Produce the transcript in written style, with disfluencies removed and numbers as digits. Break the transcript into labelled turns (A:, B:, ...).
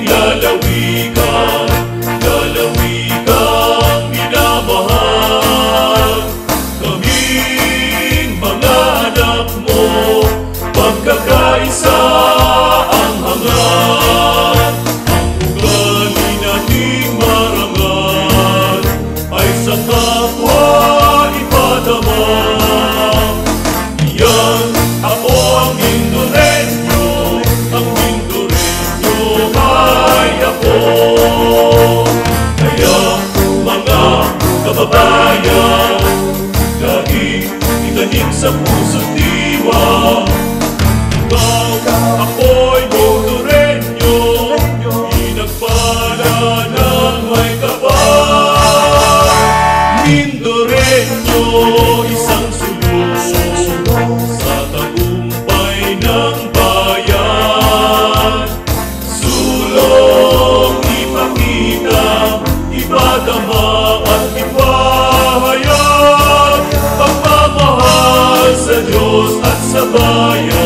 A: lalawigan, lalawigang minamahal. Kaming mga anak mo, pagkakaisa ang hangad. Ang ugali nating marangal ay sa kapwa ipadama. Iyan ako ang Indorenyo, ang Indorenyo ay ako. Kaya mga kababayan, lagi itanim sa puso't diwa. Ikaw, ako'y Indorenyo, inagpala ng may kapal. Indorenyo, isang sulong sa tagumpay ng bayan. Sulong ipakita, ipadama at ipahayag, pagmamahal sa Diyos at sa bayan.